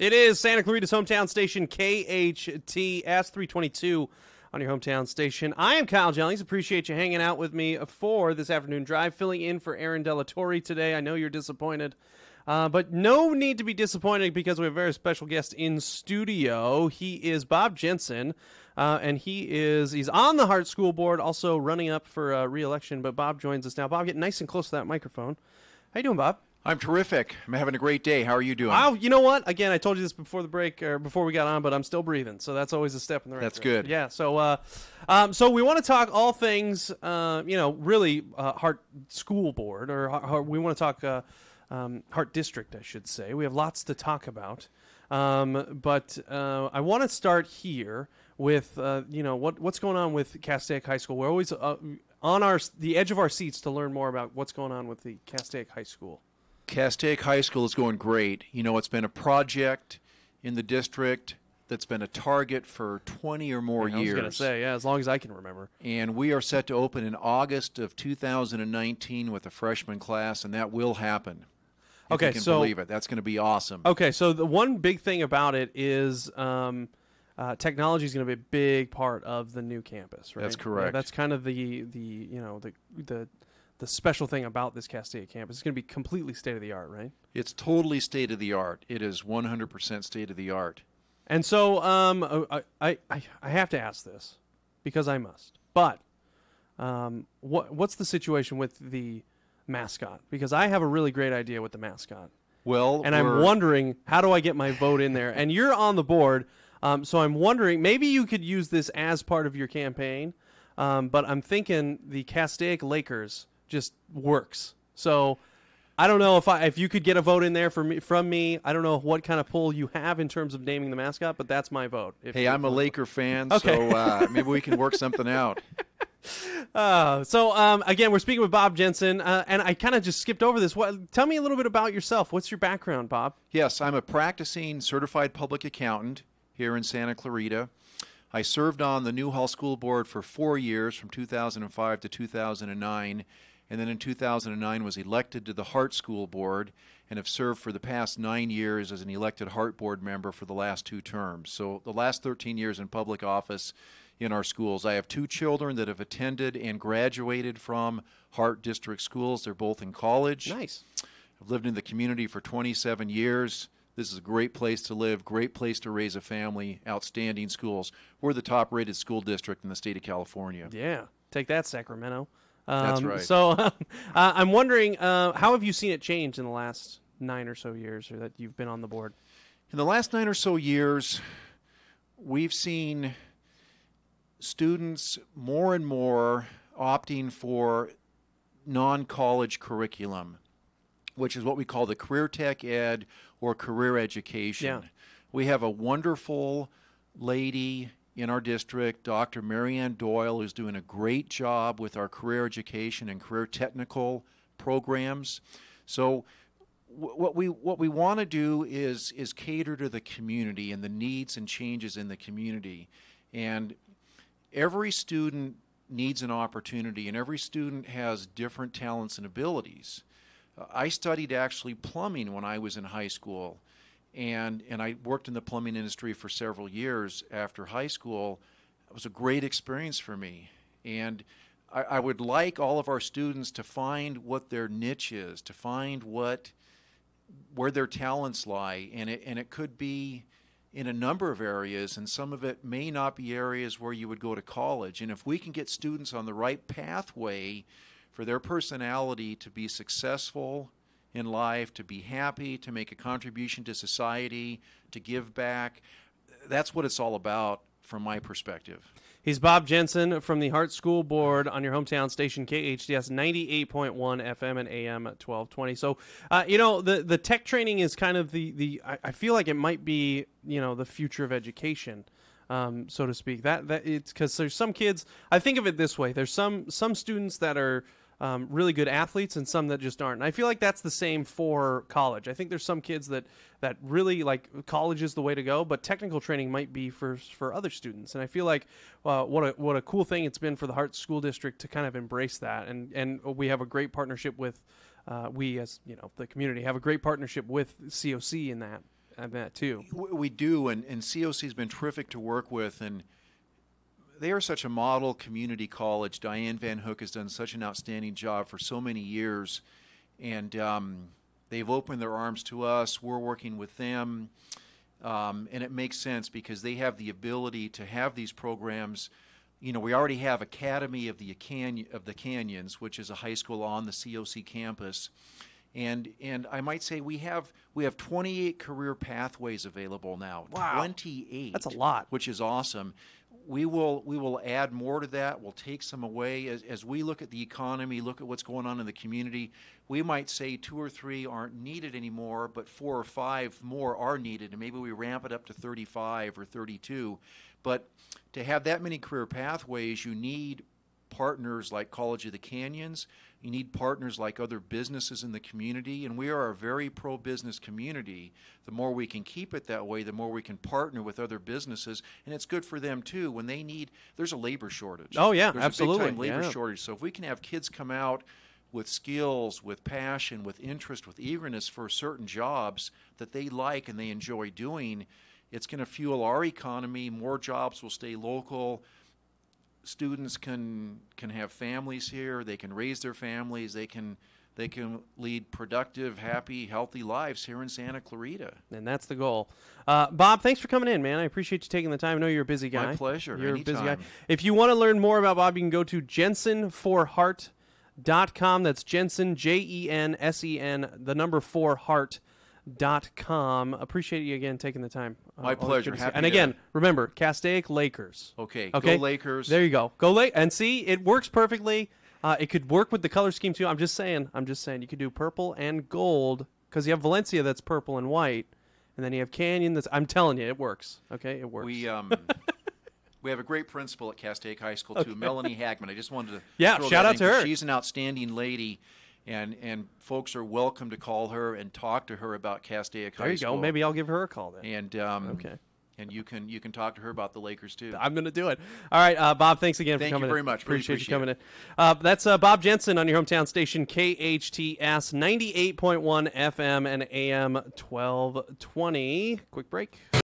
It is Santa Clarita's hometown station, KHTS 322 on your hometown station. I am Kyle Jennings. Appreciate you hanging out with me for this afternoon drive, filling in for Aaron Delatorre today. I know you're disappointed, but no need to be disappointed because we have a very special guest in studio. He is Bob Jensen, and he's on the Hart School Board, also running up for re-election. But Bob joins us now. Bob, get nice and close to that microphone. How you doing, Bob? I'm terrific. I'm having a great day. How are you doing? Oh, you know what? Again, I told you this before the break or before we got on, but I'm still breathing, so that's always a step in the right direction. That's good. Yeah. So we want to talk all things, really Hart School Board, or we want to talk Hart District, I should say. We have lots to talk about, but I want to start here with what's going on with Castaic High School. We're always on the edge of our seats to learn more about what's going on with the Castaic High School. Castaic High School is going great. You know, it's been a project in the district that's been a target for 20 or more years. I was going to say, yeah, as long as I can remember. And we are set to open in August of 2019 with a freshman class, and that will happen. If you can believe it. That's going to be awesome. Okay, so the one big thing about it is technology is going to be a big part of the new campus, right? That's correct. Yeah, that's kind of the special thing about this Castaic campus. It's going to be completely state-of-the-art, right? It's totally state-of-the-art. It is 100% state-of-the-art. And so I have to ask this because I must. But what's the situation with the mascot? Because I have a really great idea with the mascot. Well, and I'm wondering, how do I get my vote in there? And you're on the board, so I'm wondering, maybe you could use this as part of your campaign, but I'm thinking the Castaic Lakers just works. So I don't know if you could get a vote in there from me. I don't know what kind of pull you have in terms of naming the mascot, but that's my vote. Hey, I'm a Laker fan, okay. So maybe we can work something out. Again, we're speaking with Bob Jensen, and I kind of just skipped over this. Tell me a little bit about yourself. What's your background, Bob? Yes, I'm a practicing certified public accountant here in Santa Clarita. I served on the Newhall School Board for 4 years, from 2005 to 2009, and then in 2009 was elected to the Hart School Board and have served for the past 9 years as an elected Hart Board member for the last 2 terms. So the last 13 years in public office in our schools. I have 2 children that have attended and graduated from Hart District Schools. They're both in college. Nice. I've lived in the community for 27 years. This is a great place to live, great place to raise a family, outstanding schools. We're the top-rated school district in the state of California. Yeah, take that, Sacramento. That's right. So I'm wondering, how have you seen it change in the last 9 or so years that you've been on the board? In the last 9 or so years, we've seen students more and more opting for non-college curriculum, which is what we call the career tech ed or career education. Yeah. We have a wonderful lady in our district, Dr. Marianne Doyle, who's doing a great job with our career education and career technical programs. So what we want to do is cater to the community and the needs and changes in the community. And every student needs an opportunity, and every student has different talents and abilities. I studied actually plumbing when I was in high school, and I worked in the plumbing industry for several years after high school. It was a great experience for me, and I would like all of our students to find what their niche is, to find where their talents lie, and it could be in a number of areas, and some of it may not be areas where you would go to college. And if we can get students on the right pathway for their personality to be successful in life, to be happy, to make a contribution to society, to give back, that's what it's all about from my perspective. He's Bob Jensen from the Hart School Board on your hometown station, KHTS 98.1 FM and AM at 1220. So, the tech training is kind of I feel like it might be, the future of education, so to speak. That it's because there's some kids, I think of it this way. There's some students that are really good athletes and some that just aren't. And I feel like that's the same for college. I think there's some kids that really like college is the way to go, but technical training might be for other students. And I feel like what a cool thing it's been for the Hart School District to kind of embrace that. And we have a great partnership with we as the community have a great partnership with COC in that. bet too. We do, and COC has been terrific to work with, and they are such a model community college. Diane Van Hook has done such an outstanding job for so many years, and they've opened their arms to us. We're working with them, and it makes sense because they have the ability to have these programs. You know, we already have Academy of the Canyons, which is a high school on the COC campus. And I might say we have 28 career pathways available now. Wow. 28. That's a lot. Which is awesome. We will add more to that. We'll take some away as we look at the economy, look at what's going on in the community. We might say 2 or 3 aren't needed anymore, but 4 or 5 more are needed, and maybe we ramp it up to 35 or 32. But to have that many career pathways, you need partners like College of the Canyons. You need partners like other businesses in the community, and we are a very pro-business community. The more we can keep it that way, the more we can partner with other businesses, and it's good for them too. When they need, there's a labor shortage. Oh yeah, there's absolutely. a big time labor shortage. So if we can have kids come out with skills, with passion, with interest, with eagerness for certain jobs that they like and they enjoy doing, it's going to fuel our economy. More jobs will stay local. Students can have families here. They can raise their families. They can lead productive, happy, healthy lives here in Santa Clarita. And that's the goal. Bob, thanks for coming in, man. I appreciate you taking the time. I know you're a busy guy. My pleasure. You're Anytime. a busy guy. If you want to learn more about Bob, you can go to jensenforhart.com. That's Jensen, Jensen, the number 4 heart.com. Appreciate you again taking the time. My pleasure. And again, remember, Castaic Lakers. Okay. Go Lakers. There you go. Go Lakers. And see, it works perfectly. It could work with the color scheme too. I'm just saying. You could do purple and gold because you have Valencia that's purple and white, and then you have Canyon that's. I'm telling you, it works. Okay, it works. We have a great principal at Castaic High School too, Melanie Hagman. I just wanted to throw shout that out in to her. 'cause she's an outstanding lady. And folks are welcome to call her and talk to her about Castaic High School. There you go. Maybe I'll give her a call then. And okay. And you can talk to her about the Lakers too. I'm going to do it. All right, Bob, thanks again for coming in. Thank you very much. Really Appreciate you coming it. in. That's Bob Jensen on your hometown station, KHTS 98.1 FM and AM 1220. Quick break.